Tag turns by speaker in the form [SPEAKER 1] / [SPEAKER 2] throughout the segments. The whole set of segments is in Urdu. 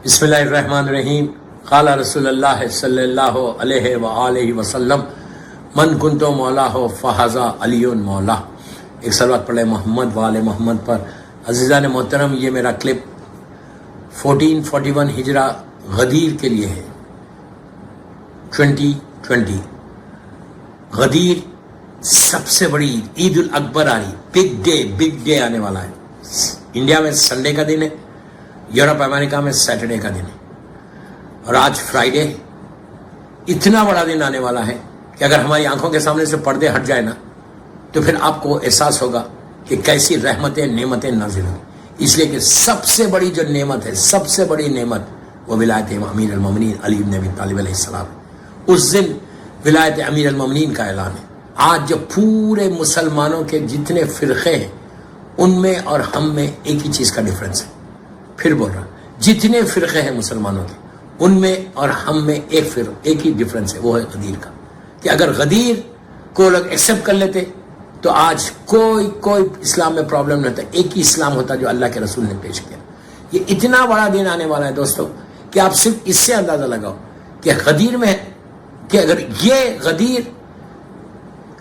[SPEAKER 1] بسم اللہ الرحمن الرحیم قال رسول اللہ صلی اللہ علیہ وآلہ وسلم من کنتو مولا ہو فہذا علی مولا. ایک صلوات پڑھے محمد وآل محمد پر. عزیزان محترم، یہ میرا کلپ 1441 ہجرہ غدیر کے لیے ہے. 2020 غدیر سب سے بڑی عید الاکبر آ رہی، بگ ڈے آنے والا ہے. انڈیا میں سنڈے کا دن ہے، یورپ امریکہ میں سیٹرڈے کا دن ہے، اور آج فرائیڈے. اتنا بڑا دن آنے والا ہے کہ اگر ہماری آنکھوں کے سامنے سے پردے ہٹ جائے نا تو پھر آپ کو احساس ہوگا کہ کیسی رحمتیں نعمتیں نازل ہوں. اس لیے کہ سب سے بڑی جو نعمت ہے، سب سے بڑی نعمت وہ ولایت امیر المومنین علی بن ابی طالب علیہ السلام. اس دن ولایت امیر المومنین کا اعلان ہے. آج جو پورے مسلمانوں کے جتنے فرقے ہیں ان میں اور ہم میں ایک ہی چیز کا ڈفرنس ہے. پھر بول رہا، جتنے فرقے ہیں مسلمانوں کے ان میں اور ہم میں ایک ہی ڈفرنس ہے، وہ ہے غدیر کا. کہ اگر غدیر کو لوگ ایکسیپٹ کر لیتے تو آج کوئی اسلام میں پرابلم نہیں ہوتا. ایک ہی اسلام ہوتا جو اللہ کے رسول نے پیش کیا. یہ اتنا بڑا دن آنے والا ہے دوستو کہ آپ صرف اس سے اندازہ لگاؤ کہ غدیر میں کہ اگر یہ غدیر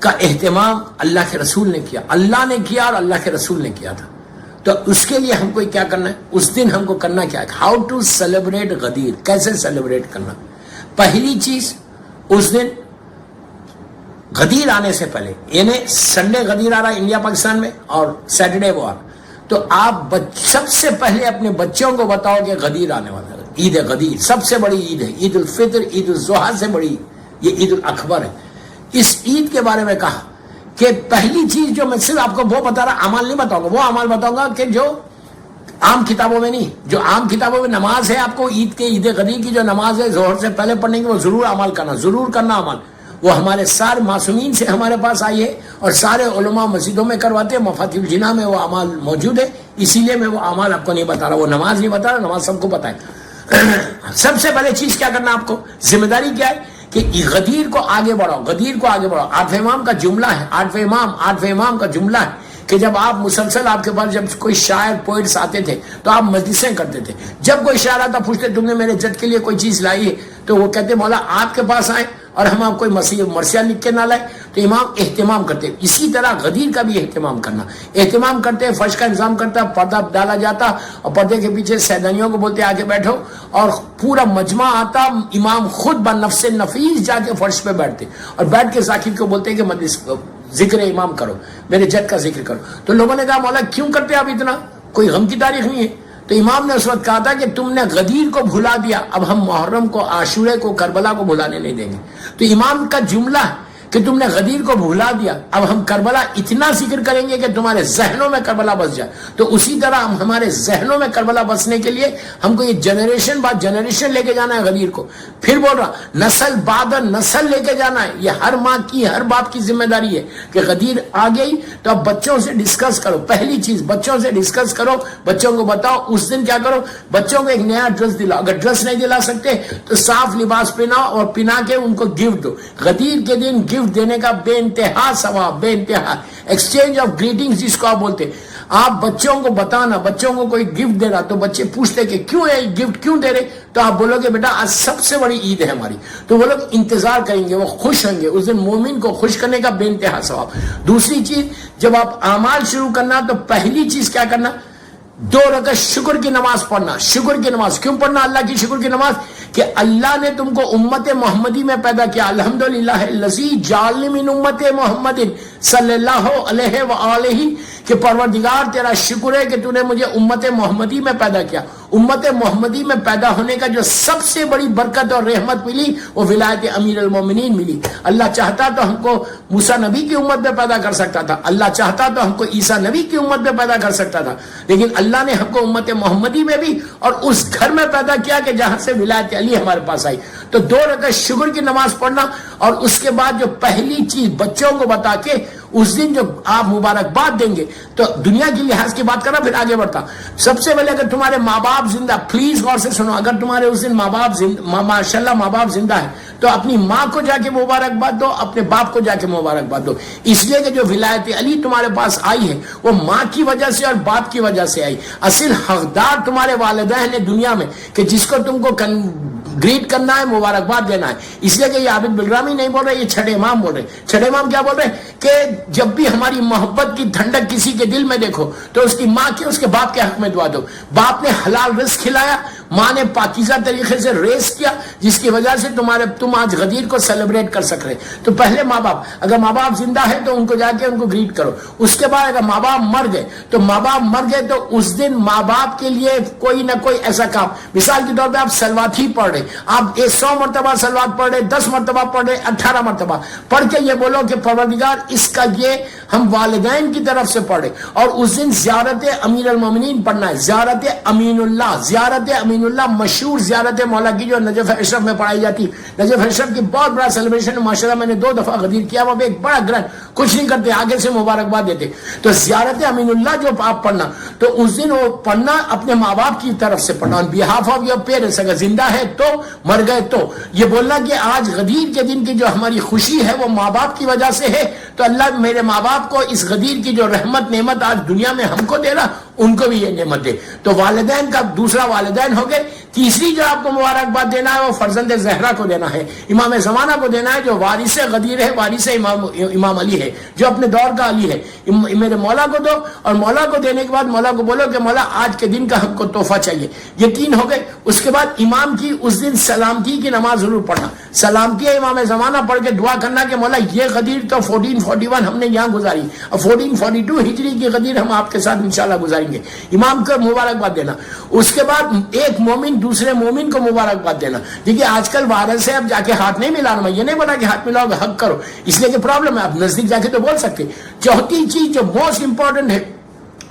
[SPEAKER 1] کا اہتمام اللہ کے رسول نے کیا، اللہ نے کیا اور اللہ کے رسول نے کیا تھا، تو اس کے لیے ہم کو کیا کرنا ہے؟ اس دن ہم کو کرنا کیا ہے؟ How to celebrate Ghadir. کیسے سیلیبریٹ کرنا؟ پہلی چیز، اس دن غدیر آنے سے پہلے، یعنی سنڈے غدیر آ رہا ہے انڈیا پاکستان میں اور سیٹرڈے وہ آ رہا، تو آپ سب سے پہلے اپنے بچوں کو بتاؤ کہ غدیر آنے والا ہے. عید غدیر سب سے بڑی عید ہے. عید الفطر، عید الاضحیٰ سے بڑی یہ عید الاکبر ہے. اس عید کے بارے میں کہا کہ پہلی چیز جو میں صرف آپ کو وہ بتا رہا، اعمال نہیں بتاؤں گا، وہ اعمال بتاؤں گا کہ جو عام کتابوں میں نہیں. جو عام کتابوں میں نماز ہے، آپ کو عید غدیر کی جو نماز ہے ظہر سے پہلے پڑھنے کی، وہ ضرور عمل کرنا، ضرور کرنا عمل. وہ ہمارے سارے معصومین سے ہمارے پاس آئی ہے اور سارے علماء مسجدوں میں کرواتے ہیں. مفاتیح الجناح میں وہ اعمال موجود ہے، اسی لیے میں وہ اعمال آپ کو نہیں بتا رہا. وہ نماز نہیں بتا رہا، نماز سب کو پتہ ہے. سب سے پہلے چیز کیا کرنا آپ کو، ذمہ داری کیا ہے کہ غدیر کو آگے بڑھاؤ، غدیر کو آگے بڑھاؤ. آٹھویں امام کا جملہ ہے، آٹھویں امام کا جملہ ہے کہ جب آپ مسلسل، آپ کے پاس جب کوئی شاعر پوئٹس آتے تھے تو آپ مجلسیں کرتے تھے. جب کوئی شاعر آتا پوچھتے تم نے میرے جج کے لیے کوئی چیز لائی ہے، تو وہ کہتے مولا آپ کے پاس آئیں اور ہم آپ کوئی مرثیہ لکھ کے نہ لائیں. تو امام اہتمام کرتے. اسی طرح غدیر کا بھی اہتمام کرنا، اہتمام کرتے. فرش کا انتظام کرتا، پردہ ڈالا جاتا اور پردے کے پیچھے سیدانیوں کو بولتے آگے بیٹھو، اور پورا مجمع آتا. امام خود بنفس نفیس جا کے فرش پہ بیٹھتے اور بیٹھ کے ذاکر کو بولتے کہ مجلس ذکر امام کرو، میرے جج کا ذکر کرو. تو لوگوں نے کہا مولا کیوں کرتے آپ اتنا، کوئی غم کی تاریخ نہیں ہے؟ تو امام نے اس وقت کہا تھا کہ تم نے غدیر کو بھلا دیا، اب ہم محرم کو، عاشورے کو، کربلا کو بھلانے نہیں دیں گے. تو امام کا جملہ ہے کہ تم نے غدیر کو بھلا دیا، اب ہم کربلا اتنا ذکر کریں گے کہ تمہارے ذہنوں میں کربلا بس جائے. تو اسی طرح ہم ہمارے ذہنوں میں کربلا بسنے کے لیے ہم کو یہ جنریشن بعد جنریشن لے کے جانا ہے غدیر کو. پھر بول رہا نسل بعد نسل لے کے جانا ہے. یہ ہر ماں کی، ہر باپ کی ذمہ داری ہے کہ غدیر آ گئی تو اب بچوں سے ڈسکس کرو. پہلی چیز بچوں سے ڈسکس کرو، بچوں کو بتاؤ. اس دن کیا کرو، بچوں کو ایک نیا ڈریس دلاؤ. اگر ڈریس نہیں دلا سکتے تو صاف لباس پہناؤ اور پہنا کے ان کو گفٹ دو. غدیر کے دن گفٹ دینے کا بے انتہا ثواب، بے انتہا ایکسچینج آف گریٹنگز جس کو آپ بولتے. آپ بچوں کو بتانا، بچوں کو کوئی گفٹ دے رہا تو بچے پوچھتے کہ کیوں ہے گفٹ، کیوں دے رہے، تو آپ بولو گے بیٹا آج سب سے بڑی عید ہے ہماری. تو وہ لوگ انتظار کریں گے، وہ خوش ہوں گے. اس دن مومن کو خوش کرنے کا بے انتہا ثواب. دوسری چیز، جب آپ اعمال شروع کرنا تو پہلی چیز کیا کرنا، 2 رکعت شکر کی نماز پڑھنا. شکر کی نماز کیوں پڑھنا؟ اللہ کی شکر کی نماز کہ اللہ نے تم کو امت محمدی میں پیدا کیا. الحمدللہ الذی جعلنی من امت محمد صلی اللہ علیہ وآلہ، کہ پروردگار تیرا شکر ہے کہ تو نے مجھے امت محمدی میں پیدا کیا. امت محمدی میں پیدا ہونے کا جو سب سے بڑی برکت اور رحمت ملی وہ ولایت امیر المومنین ملی. اللہ چاہتا تو ہم کو موسیٰ نبی کی امت میں پیدا کر سکتا تھا، اللہ چاہتا تو ہم کو عیسیٰ نبی کی امت میں پیدا کر سکتا تھا، لیکن اللہ نے ہم کو امت محمدی میں بھی اور اس گھر میں پیدا کیا کہ جہاں سے ولایت علی ہمارے پاس آئی. تو 2 رکعت شکر کی نماز پڑھنا، اور اس کے بعد جو پہلی چیز بچوں کو بتا کے اس دن جو آپ مبارکباد دیں گے، تو دنیا کی لحاظ کی بات کرنا، پھر آگے بڑھتا. سب سے پہلے اگر تمہارے ماں باپ زندہ، پلیز غور سے سنو، اگر تمہارے اس دن ماں باپ ماشاءاللہ ماں باپ زندہ ہے تو اپنی ماں کو جا کے مبارکباد دو, اپنے باپ کو جا کے مبارکباد دو, اس لیے کہ جو ولایت علی تمہارے پاس آئی ہے وہ ماں کی وجہ سے اور باپ کی وجہ سے آئی. اصل حقدار تمہارے والدین ہیں دنیا میں کہ جس کو تم کو گریٹ کرنا ہے, مبارکباد دینا ہے. اس لیے کہ یہ عابد بلرامی نہیں بول رہے, یہ چھٹے امام بول رہے. چھٹے امام کیا بول رہے ہیں کہ جب بھی ہماری محبت کی ٹھنڈک کسی کے دل میں دیکھو تو اس کی ماں کی, اس کے باپ کے حق میں دعا دو. باپ نے حلال رزق کھلایا, ماں نے پاکیزہ طریقے سے ریس کیا, جس کی وجہ سے تم آج غدیر کو سیلیبریٹ کر سک رہے. تو پہلے ماں باپ, اگر ماں باپ زندہ ہے تو ان کو جا کے ان کو گریٹ کرو. اس کے بعد اگر ماں باپ مر گئے تو اس دن ماں باپ کے لیے کوئی نہ کوئی ایسا کام, مثال کے طور پہ آپ سلوات ہی پڑھ رہے, آپ 100 مرتبہ سلوات پڑھ رہے, 10 مرتبہ پڑھ رہے, 18 مرتبہ پڑھ کے یہ بولو کہ پروردگار اس کا یہ ہم والدین کی طرف سے پڑھے. اور اس دن زیارت امیر المومنین پڑھنا ہے, زیارت امین اللہ. زیارت امین اللہ مشہور زیارت مولا کی جو نجف اشرف میں پڑھائی جاتی. نجف اشرف کی بہت بڑا سیلیبریشن, ماشاءاللہ میں نے 2 دفعہ غدیر کیا, وہاں پہ ایک بڑا گرانڈ, کچھ نہیں کرتے, آگے سے مبارکباد دیتے. تو زیارت امین اللہ جو آپ پڑھنا, تو اس دن وہ پڑھنا اپنے ماں باپ کی طرف سے پڑھنا, on behalf of your parents. اگر زندہ ہے تو, مر گئے تو, یہ بولنا کہ آج غدیر کے دن کی جو ہماری خوشی ہے وہ ماں باپ کی وجہ سے ہے, تو اللہ میرے ماں باپ کو اس غدیر کی جو رحمت نعمت آج دنیا میں ہم کو دے رہا, ان کو بھی یہ نعمت دے. تو والدین کا دوسرا والدین ہو گئے. تیسری جو آپ کو مبارکباد دینا ہے وہ فرزند زہرا کو دینا ہے, امام زمانہ کو دینا ہے, جو وارث غدیر ہے, وارث امام علی ہے, جو اپنے دور کا علی ہے. میرے مولا کو دو, اور مولا کو دینے کے بعد مولا کو بولو کہ مولا آج کے دن کا ہم کو تحفہ چاہیے. یہ 3 ہو گئے. اس کے بعد امام کی اس دن سلامتی کی نماز ضرور پڑھنا, سلامتی امام زمانہ پڑھ کے دعا کرنا کہ مولا یہ غدیر تو 1441 ہم نے یہاں گزاری, اور 1442 ہجری کی غدیر ہم آپ کے ساتھ انشاءاللہ گزاریں گے. امام کو مبارکباد دینا. اس کے بعد ایک مومن دوسرے مومن کو مبارکباد دینا. دیکھیے آج کل وائرس سے اب جا کے ہاتھ نہیں ملانا, میں یہ نہیں بولا کہ ہاتھ ملاؤ گے حق کرو, اس لیے کہ پرابلم ہے, آپ نزدیک جا کے تو بول سکتے. چوتھی چیز جو موسٹ امپورٹنٹ ہے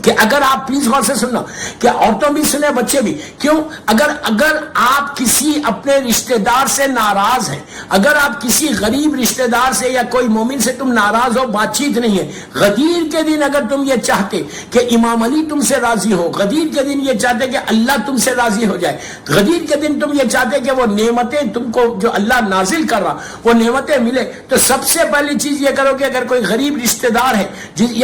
[SPEAKER 1] کہ اگر آپ پلیز غور سے سننا, کہ عورتوں بھی سنیں, بچے بھی, کیوں, اگر آپ کسی اپنے رشتہ دار سے ناراض ہیں, اگر آپ کسی غریب رشتہ دار سے یا کوئی مومن سے تم ناراض ہو, بات چیت نہیں ہے, غدیر کے دن اگر تم یہ چاہتے کہ امام علی تم سے راضی ہو, غدیر کے دن یہ چاہتے کہ اللہ تم سے راضی ہو جائے, غدیر کے دن تم یہ چاہتے کہ وہ نعمتیں تم کو جو اللہ نازل کر رہا وہ نعمتیں ملے, تو سب سے پہلی چیز یہ کرو کہ اگر کوئی غریب رشتہ دار ہے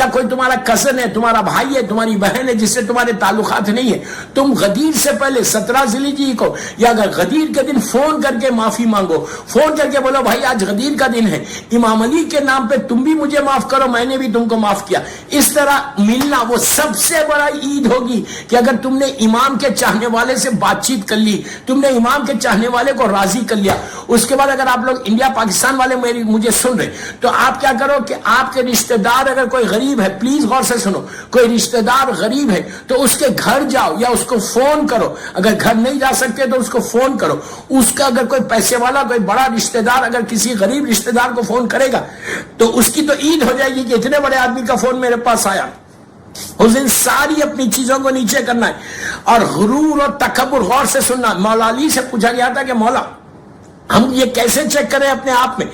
[SPEAKER 1] یا کوئی تمہارا کزن ہے, تمہارا بھائی ہے, تمہاری بہن ہے جس سے تمہارے تعلقات نہیں ہے, تم غدیر سے پہلے 17 ذی جی کو یا اگر غدیر کے دن فون کر کے معافی مانگو, فون کر کے بولو بھائی آج غدیر کا دن ہے, امام علی کے نام پہ تم بھی مجھے معاف کرو, میں نے بھی تم کو معاف کیا. اس طرح ملنا وہ سب سے بڑا عید ہوگی کہ اگر تم نے امام کے چاہنے والے سے بات چیت کر لی, تم نے امام کے چاہنے والے کو راضی کر لیا. اس کے بعد اگر آپ لوگ انڈیا پاکستان والے مجھے سن رہے تو آپ کیا کرو کہ آپ کے رشتہ دار اگر کوئی غریب ہے, پلیز غور سے سنو, کوئی رشتہ دار غریب ہے تو اس کے گھر جاؤ یا اس کو فون کرو, اگر گھر نہیں جا سکتے تو اس کو فون کرو. اس کا اگر کوئی پیسے والا کوئی بڑا رشتہ دار اگر کسی غریب رشتہ دار کو فون کرے گا تو اس کی تو عید ہو جائے گی کہ اتنے بڑے آدمی کا فون میرے پاس آیا. اس دن ساری اپنی چیزوں کو نیچے کرنا ہے. اور غرور اور تکبر, غور سے سننا, مولا علی سے پوچھا گیا تھا کہ مولا ہم یہ کیسے چیک کریں اپنے آپ میں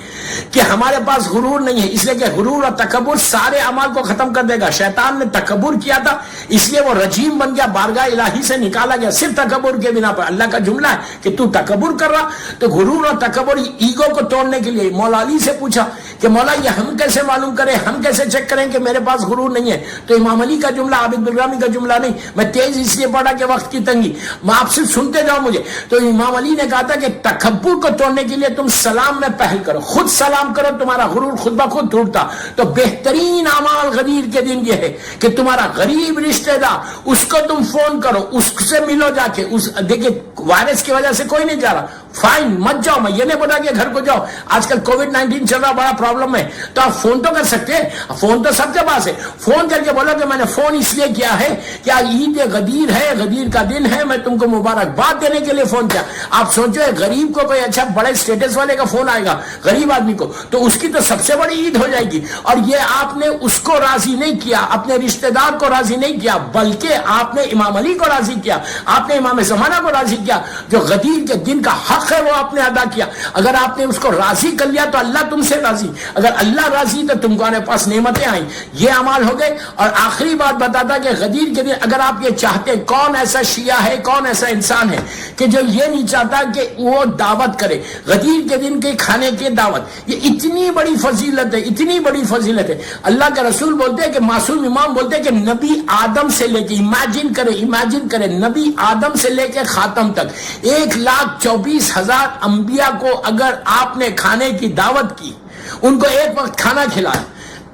[SPEAKER 1] کہ ہمارے پاس غرور نہیں ہے, اس لیے کہ غرور اور تکبر سارے اعمال کو ختم کر دے گا. شیطان نے تکبر کیا تھا اس لیے وہ رجیم بن گیا, بارگاہ الہی سے نکالا گیا صرف تکبر کے بنا پر. اللہ کا جملہ ہے کہ تو تکبر کر رہا, تو غرور اور تکبر ایگو کو توڑنے کے لیے مولا علی سے پوچھا کہ مولا یہ ہم کیسے معلوم کریں, ہم کیسے چیک کریں کہ میرے پاس غرور نہیں ہے. تو امام علی کا جملہ, عابد بلرامی کا جملہ نہیں, میں تیز اس لیے پڑھا کہ وقت کی تنگی, میں آپ سے سنتے جاؤ مجھے. تو امام علی نے کہا تھا کہ تکبر کو توڑنے کے لیے تم سلام میں پہل کرو, خود سلام کرو, تمہارا غرور خود بخود ٹوٹتا. تو بہترین اعمال غدیر کے دن یہ ہے کہ تمہارا غریب رشتہ دار اس کو تم فون کرو, اس سے ملو جا کے. دیکھیں وائرس کی وجہ سے کوئی نہیں جا رہا, فائن مت جاؤ, میں یہ نہیں بولا کہ گھر کو جاؤ, آج کل کووڈ-19 چل رہا, بڑا پرابلم ہے, تو آپ فون تو کر سکتے ہیں, فون تو سب کے پاس ہے. فون کر کے بولو کہ میں نے فون اس لیے کیا ہے کہ عید غدیر ہے, غدیر کا دن ہے, میں تم کو مبارکباد دینے کے لیے فون کیا. آپ سوچو غریب کو کوئی اچھا بڑے اسٹیٹس والے کا فون آئے گا غریب آدمی کو, تو اس کی تو سب سے بڑی عید ہو جائے گی. اور یہ آپ نے اس کو راضی نہیں کیا, اپنے رشتہ دار کو راضی نہیں کیا, بلکہ آپ نے امام علی کو راضی کیا, آپ نے امام زمانہ کو راضی کیا, جو غدیر کے دن کا حق حق ہے وہ آپ نے ادا کیا. اگر آپ نے اس کو راضی کر لیا تو اللہ تم سے راضی, اگر اللہ راضی تو تم کو آنے پاس نعمتیں آئیں. یہ اعمال ہو گئے. اور آخری بات بتاتا کہ غدیر کے دن اگر آپ یہ چاہتے, کون ایسا شیعہ ہے, کون ایسا انسان ہے کہ جو یہ نہیں چاہتا کہ وہ دعوت کرے غدیر کے دن کے کھانے کی دعوت. یہ اتنی بڑی فضیلت ہے, اتنی بڑی فضیلت ہے. اللہ کے رسول بولتے ہیں کہ معصوم امام بولتے ہیں کہ نبی آدم سے لے کے, امیجن کرے نبی آدم سے لے کے خاتم تک 1,24,000 انبیاء کو اگر آپ نے کھانے کی دعوت کی, ان کو ایک وقت کھانا کھلایا.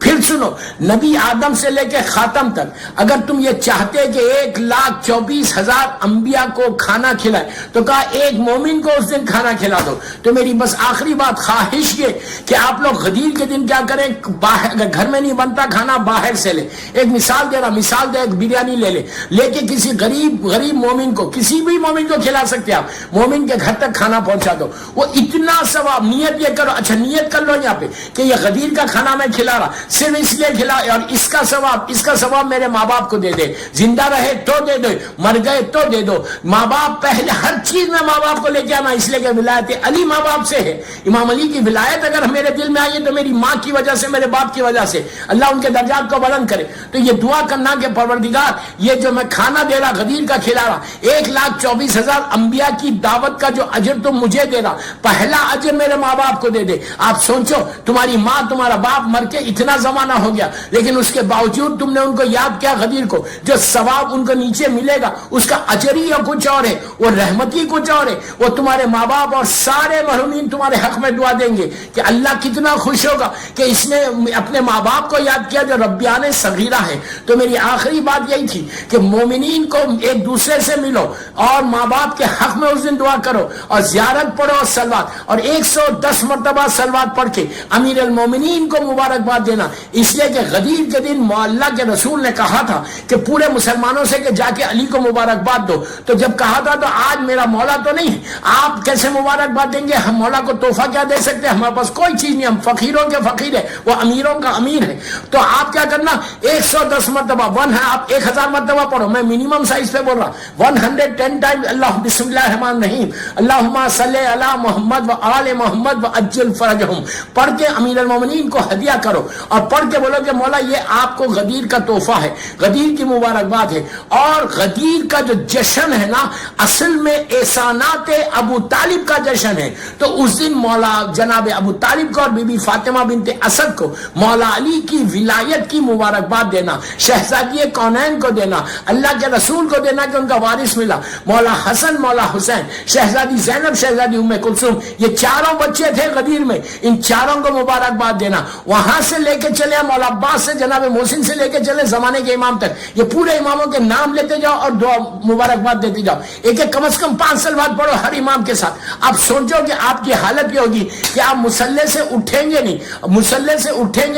[SPEAKER 1] پھر سنو, نبی آدم سے لے کے خاتم تک اگر تم یہ چاہتے کہ 1,24,000 انبیاء کو کھانا کھلائے تو کہا ایک مومن کو اس دن کھانا کھلا دو. تو میری بس آخری بات خواہش یہ کہ آپ لوگ غدیر کے دن کیا کریں, باہر اگر گھر میں نہیں بنتا کھانا باہر سے لے. ایک مثال دے رہا, ایک بریانی لے کے کسی غریب مومن کو, کسی بھی مومن کو کھلا سکتے آپ, مومن کے گھر تک کھانا پہنچا دو. وہ اتنا ثواب, نیت یہ کرو, اچھا نیت کر لو یہاں پہ کہ یہ غدیر کا کھانا میں کھلا رہا, صرف اس لیے کھلا, اور اس کا ثواب میرے ماں باپ کو دے دے, زندہ رہے تو دے دو, مر گئے تو دے دو. ماں باپ پہلے, ہر چیز میں ماں باپ کو لے کے آنا, اس لیے کہ ولایت علی ماں باپ سے ہے. امام علی کی ولایت اگر میرے دل میں آئی ہے تو میری ماں کی وجہ سے, میرے باپ کی وجہ سے. اللہ ان کے درجات کو بلند کرے. تو یہ دعا کرنا کہ پروردگار یہ جو میں کھانا دے رہا, غدیر کا کھلا رہا, 1,24,000 انبیاء کی دعوت کا جو اجر تم مجھے دے رہا, پہلا اجر میرے ماں باپ کو دے دے. آپ سوچو, تمہاری ماں تمہارا باپ مر کے اتنا زمانہ ہو گیا, لیکن اس کے باوجود تم نے ان کو یاد کیا غدیر کو. جو ثواب ان کو نیچے ملے گا اس کا اجر ہی کچھ اور ہے, وہ رحمت ہی کچھ اور ہے. وہ تمہارے ماں باپ اور سارے محرومین تمہارے حق میں دعا دیں گے کہ اللہ کتنا خوش ہوگا کہ اس نے اپنے ماں باپ کو یاد کیا جو ربیان صغیرہ ہے. تو میری آخری بات یہی تھی کہ مومنین کو ایک دوسرے سے ملو اور ماں باپ کے حق میں اس دن دعا کرو, اور زیارت پڑھو اور سلوات, اور 110 مرتبہ سلوات پڑھ کے امیر المومنین کو مبارکباد دینا. اس لیے کہ غدیر کے دن اللہ کے رسول نے کہا تھا کہ پورے مسلمانوں سے کہ جا کے علی کو مبارکباد دو. تو جب کہا تھا تو آج میرا مولا تو نہیں, آپ کیسے مبارکباد دیں گے؟ ہم مولا کو تحفہ کیا دے سکتے ہیں؟ ہمارے پاس کوئی چیز نہیں, ہم فقیروں کے فقیر ہیں, وہ امیروں کا امیر ہے. تو آپ کیا کرنا, 110 مرتبہ, آپ 1000 مرتبہ پڑھو, میں منیمم سائز پہ بول رہا, 110 ٹائم اللہ بسم اللہ الرحمن الرحیم اللہم صلی علی محمد و آل محمد و عجل فرجہم پڑھ کے امیر المومنین کو ہدیہ کرو, اور پڑھ کے بولو کہ مولا یہ آپ کو غدیر کا تحفہ ہے, غدیر کی مبارکباد ہے. اور غدیر کا جو جشن ہے نا, اصل میں احسانات ابو طالب کا جشن ہے. تو اس دن مولا جناب ابو طالب کو اور بی بی فاطمہ بنت اسد کو مولا علی کی ولایت کی مبارکباد دینا, شہزادی کونین کو دینا, اللہ کے رسول کو دینا کہ ان کا وارث ملا, مولا حسن, مولا حسین, شہزادی زینب, شہزادی ام کلثوم, یہ چاروں بچے تھے غدیر میں, ان چاروں کو مبارکباد دینا. وہاں سے لے کے چلے مولا عباس سے, جناب محسن سے لے کے چلے زمانے کے امام تک, یہ پورے اماموں کے نام لیتے جاؤ اور دعا مبارکباد دیتے جاؤ. ایک کم از کم 5 سلوات پڑھو ہر امام کے ساتھ. آپ سوچو کہ آپ کی حالت یہ ہوگی کہ آپ مصلی سے اٹھیں گے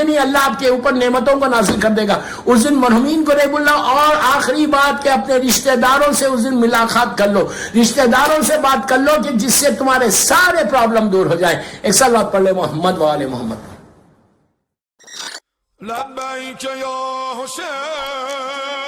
[SPEAKER 1] نہیں, اللہ آپ کے اوپر نعمتوں کو نازل کر دے گا. اس دن مرحومین کو ریب اللہ. اور آخری بات کہ اپنے رشتہ داروں سے اس دن ملاقات کر لو, رشتہ داروں سے بات کر لو کہ جس سے تمہارے سارے پرابلم دور ہو جائیں. ایک سلوات پڑھ لے محمد و آل محمد.
[SPEAKER 2] لبیک یا حسین